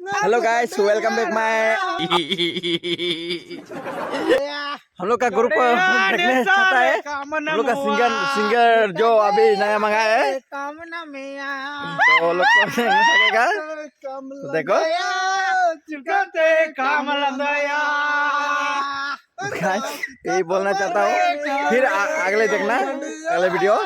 Hello guys, welcome back my. हम लोग का ग्रुप देखने चाहता है। हम लोग का सिंगर जो अभी नया मंगाया है, तो लोग को नहीं सकेगा। तो देखो गाइस, यही बोलना चाहता हूँ। फिर अगले देखना अगले वीडियो।